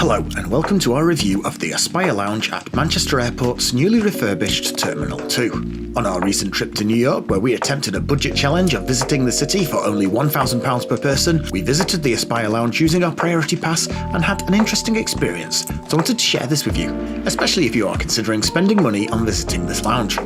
Hello and welcome to our review of the Aspire Lounge at Manchester Airport's newly refurbished Terminal 2. On our recent trip to New York, where we attempted a budget challenge of visiting the city for only £1,000 per person, we visited the Aspire Lounge using our Priority Pass and had an interesting experience, so I wanted to share this with you, especially if you are considering spending money on visiting this lounge.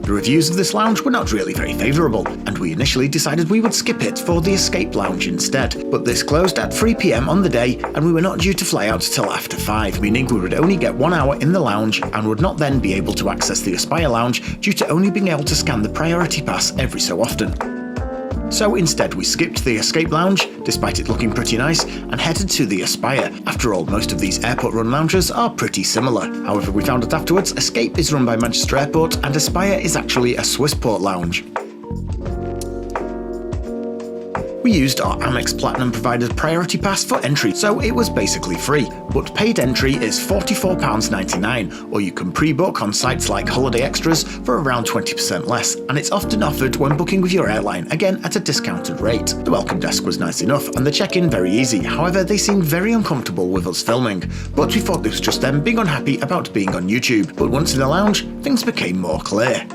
The reviews of this lounge were not really very favourable, and we initially decided we would skip it for the Escape Lounge instead, but this closed at 3 PM on the day and we were not due to fly out till after 5, meaning we would only get 1 hour in the lounge and would not then be able to access the Aspire Lounge due to only being able to scan the Priority Pass every so often. So instead we skipped the Escape Lounge, despite it looking pretty nice, and headed to the Aspire. After all, most of these airport-run lounges are pretty similar. However, we found out afterwards, Escape is run by Manchester Airport and Aspire is actually a Swissport lounge. We used our Amex Platinum provided Priority Pass for entry, so it was basically free, but paid entry is £44.99, or you can pre-book on sites like Holiday Extras for around 20% less, and it's often offered when booking with your airline, again at a discounted rate. The welcome desk was nice enough, and the check-in very easy, however they seemed very uncomfortable with us filming, but we thought this was just them being unhappy about being on YouTube, but once in the lounge, things became more clear.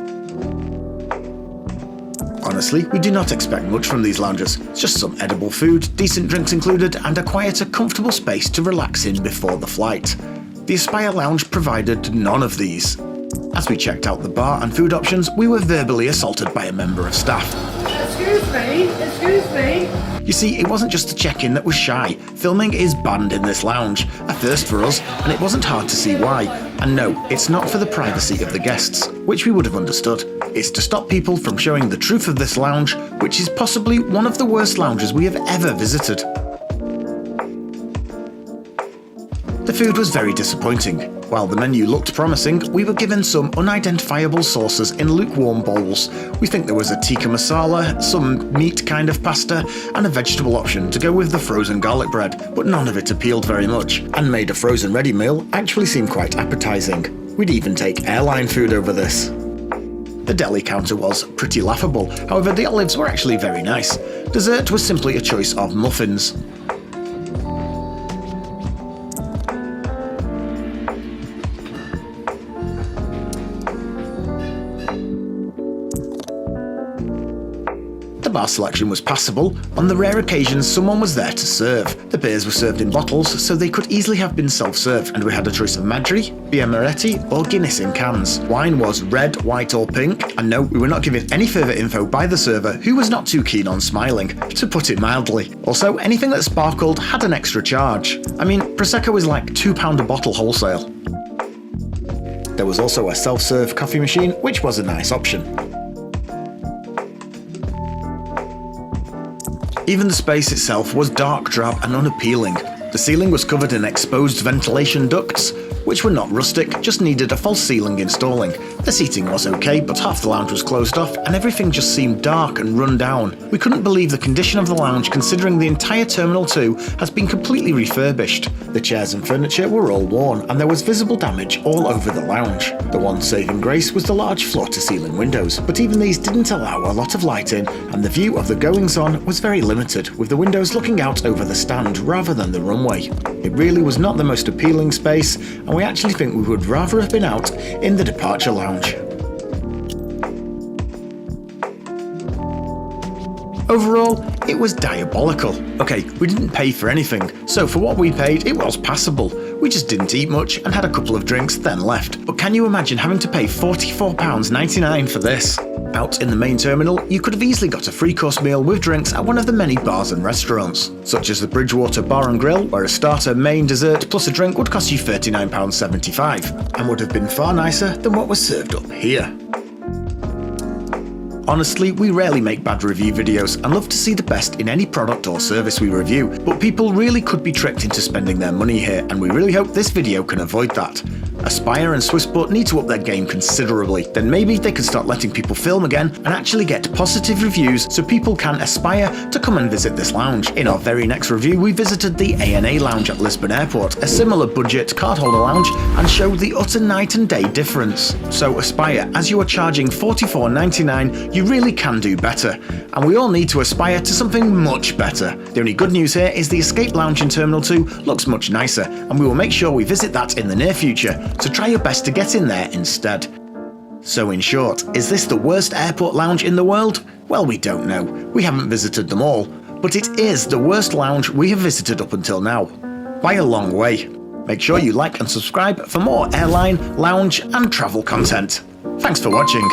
Honestly, we do not expect much from these lounges, just some edible food, decent drinks included, and a quieter, comfortable space to relax in before the flight. The Aspire Lounge provided none of these. As we checked out the bar and food options, we were verbally assaulted by a member of staff. Excuse me. You see, it wasn't just the check-in that was shy. Filming is banned in this lounge, a first for us, and it wasn't hard to see why. And no, it's not for the privacy of the guests, which we would have understood. It's to stop people from showing the truth of this lounge, which is possibly one of the worst lounges we have ever visited. The food was very disappointing. While the menu looked promising, we were given some unidentifiable sauces in lukewarm bowls. We think there was a tikka masala, some meat kind of pasta, and a vegetable option to go with the frozen garlic bread, but none of it appealed very much, and made a frozen ready meal actually seem quite appetizing. We'd even take airline food over this. The deli counter was pretty laughable, however the olives were actually very nice. Dessert was simply a choice of muffins. The bar selection was passable. On the rare occasions someone was there to serve. The beers were served in bottles, so they could easily have been self-served, and we had a choice of Madri, Birra Moretti, or Guinness in cans. Wine was red, white or pink, and no, we were not given any further info by the server, who was not too keen on smiling, to put it mildly. Also, anything that sparkled had an extra charge. I mean, Prosecco was like £2 a bottle wholesale. There was also a self-serve coffee machine, which was a nice option. Even the space itself was dark, drab and unappealing. The ceiling was covered in exposed ventilation ducts, which were not rustic, just needed a false ceiling installing. The seating was okay, but half the lounge was closed off and everything just seemed dark and run down. We couldn't believe the condition of the lounge considering the entire Terminal 2 has been completely refurbished. The chairs and furniture were all worn and there was visible damage all over the lounge. The one saving grace was the large floor-to-ceiling windows, but even these didn't allow a lot of light in and the view of the goings-on was very limited, with the windows looking out over the stand rather than the runway. It really was not the most appealing space, and we actually think we would rather have been out in the departure lounge. Overall, it was diabolical. Okay, we didn't pay for anything, so for what we paid, it was passable. We just didn't eat much and had a couple of drinks, then left. But can you imagine having to pay £44.99 for this? Out in the main terminal, you could have easily got a free-course meal with drinks at one of the many bars and restaurants, such as the Bridgewater Bar and Grill, where a starter, main, dessert plus a drink would cost you £39.75, and would have been far nicer than what was served up here. Honestly, we rarely make bad review videos and love to see the best in any product or service we review, but people really could be tricked into spending their money here, and we really hope this video can avoid that. Aspire and Swissport need to up their game considerably, then maybe they could start letting people film again and actually get positive reviews so people can aspire to come and visit this lounge. In our very next review, we visited the ANA Lounge at Lisbon Airport, a similar budget cardholder lounge, and showed the utter night and day difference. So Aspire, as you are charging £44.99, You really can do better, and we all need to aspire to something much better. The only good news here is the Escape Lounge in Terminal 2 looks much nicer, and we will make sure we visit that in the near future, so try your best to get in there instead. So in short, is this the worst airport lounge in the world? Well, we don't know. We haven't visited them all, but it is the worst lounge we have visited up until now. By a long way. Make sure you like and subscribe for more airline, lounge and travel content. Thanks for watching.